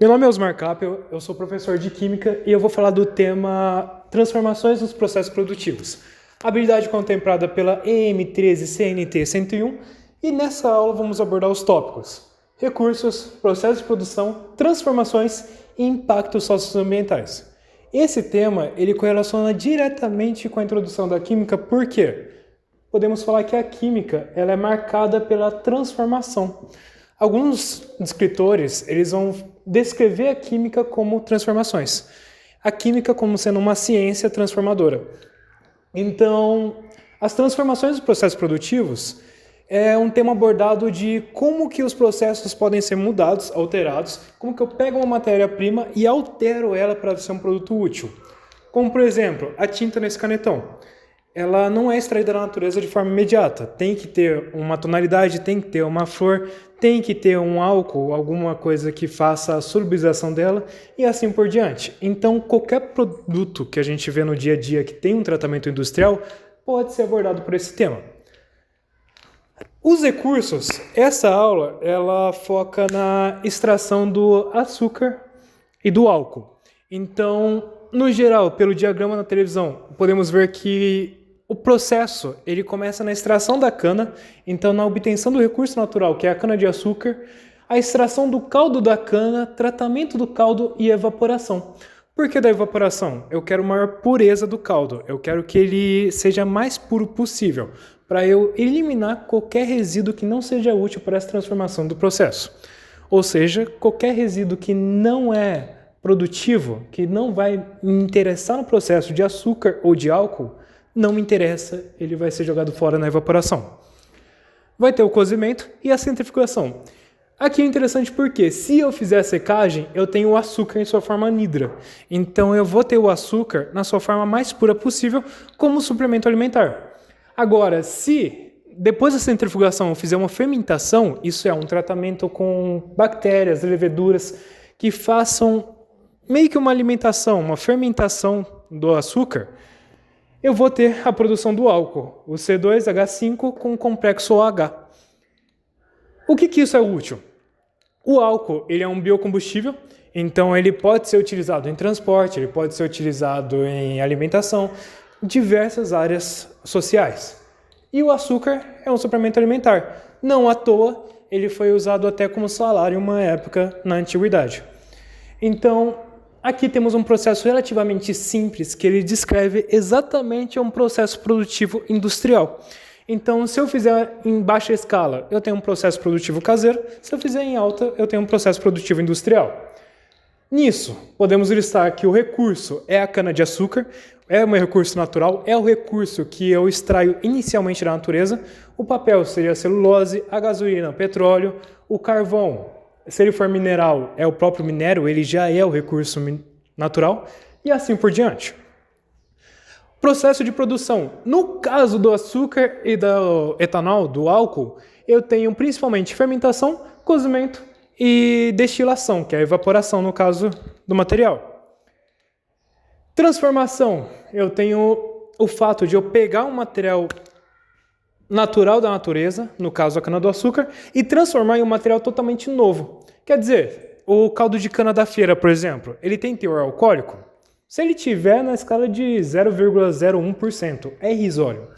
Meu nome é Osmar Capel, eu sou professor de Química e eu vou falar do tema Transformações nos Processos Produtivos, habilidade contemplada pela EM 13 CNT 101, e nessa aula vamos abordar os tópicos recursos, processos de produção, transformações e impactos socioambientais. Esse tema ele correlaciona diretamente com a introdução da química, porque podemos falar que a química ela é marcada pela transformação. Alguns escritores eles vão descrever a química como transformações. A química como sendo uma ciência transformadora. Então, as transformações dos processos produtivos é um tema abordado de como que os processos podem ser mudados, alterados, como que eu pego uma matéria-prima e altero ela para ser um produto útil. Como, por exemplo, a tinta nesse canetão. Ela não é extraída da natureza de forma imediata. Tem que ter uma tonalidade, tem que ter uma flor, tem que ter um álcool, alguma coisa que faça a solubilização dela e assim por diante. Então, qualquer produto que a gente vê no dia a dia que tem um tratamento industrial pode ser abordado por esse tema. Os recursos, essa aula, ela foca na extração do açúcar e do álcool. Então, no geral, pelo diagrama na televisão, podemos ver que o processo ele começa na extração da cana, então na obtenção do recurso natural, que é a cana-de-açúcar, a extração do caldo da cana, tratamento do caldo e evaporação. Por que da evaporação? Eu quero maior pureza do caldo, eu quero que ele seja mais puro possível, para eu eliminar qualquer resíduo que não seja útil para essa transformação do processo. Ou seja, qualquer resíduo que não é produtivo, que não vai me interessar no processo de açúcar ou de álcool, não me interessa, ele vai ser jogado fora na evaporação. Vai ter o cozimento e a centrifugação. Aqui é interessante porque, se eu fizer a secagem, eu tenho o açúcar em sua forma anidra. Então, eu vou ter o açúcar na sua forma mais pura possível como suplemento alimentar. Agora, se depois da centrifugação eu fizer uma fermentação, isso é um tratamento com bactérias, leveduras, que façam meio que uma alimentação, uma fermentação do açúcar, eu vou ter a produção do álcool, o C2H5 com o complexo OH. O que isso é útil? O álcool ele é um biocombustível, então ele pode ser utilizado em transporte, ele pode ser utilizado em alimentação, diversas áreas sociais. E o açúcar é um suplemento alimentar. Não à toa, ele foi usado até como salário em uma época na antiguidade. Então, aqui temos um processo relativamente simples que ele descreve exatamente um processo produtivo industrial. Então, se eu fizer em baixa escala, eu tenho um processo produtivo caseiro. Se eu fizer em alta, eu tenho um processo produtivo industrial. Nisso, podemos listar que o recurso é a cana-de-açúcar, é um recurso natural, é o recurso que eu extraio inicialmente da natureza. O papel seria a celulose, a gasolina, o petróleo, o carvão. Se ele for mineral, é o próprio minério, ele já é o recurso natural, e assim por diante. Processo de produção. No caso do açúcar e do etanol, do álcool, eu tenho principalmente fermentação, cozimento e destilação, que é a evaporação no caso do material. Transformação. Eu tenho o fato de eu pegar um material natural da natureza, no caso a cana-do-açúcar, e transformar em um material totalmente novo. Quer dizer, o caldo de cana da feira, por exemplo, ele tem teor alcoólico? Se ele tiver na escala de 0,01%, é irrisório.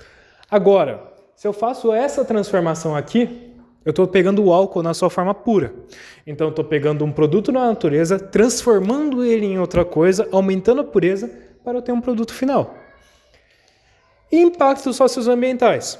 Agora, se eu faço essa transformação aqui, eu estou pegando o álcool na sua forma pura. Então, eu estou pegando um produto da natureza, transformando ele em outra coisa, aumentando a pureza, para eu ter um produto final. E impactos socioambientais.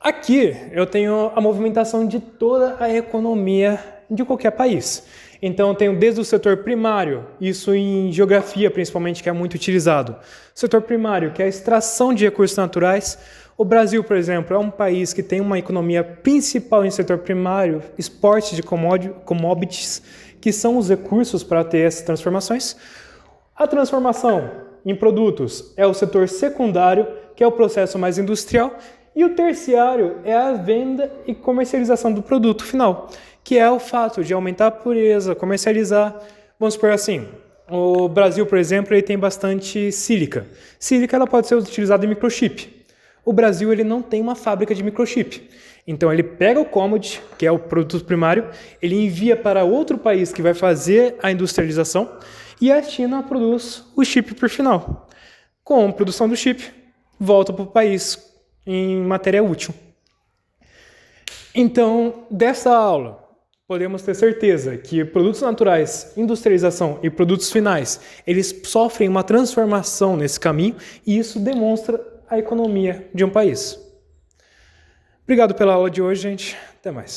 Aqui eu tenho a movimentação de toda a economia de qualquer país. Então eu tenho desde o setor primário, isso em geografia principalmente, que é muito utilizado. Setor primário, que é a extração de recursos naturais. O Brasil, por exemplo, é um país que tem uma economia principal em setor primário, exporte de commodities, que são os recursos para ter essas transformações. A transformação em produtos é o setor secundário, que é o processo mais industrial. E o terciário é a venda e comercialização do produto final, que é o fato de aumentar a pureza, comercializar. Vamos supor assim, o Brasil, por exemplo, ele tem bastante sílica. Sílica ela pode ser utilizada em microchip. O Brasil ele não tem uma fábrica de microchip. Então ele pega o commodity, que é o produto primário, ele envia para outro país que vai fazer a industrialização e a China produz o chip por final. Com a produção do chip, volta para o país em matéria útil. Então, dessa aula, podemos ter certeza que produtos naturais, industrialização e produtos finais, eles sofrem uma transformação nesse caminho e isso demonstra a economia de um país. Obrigado pela aula de hoje, gente. Até mais.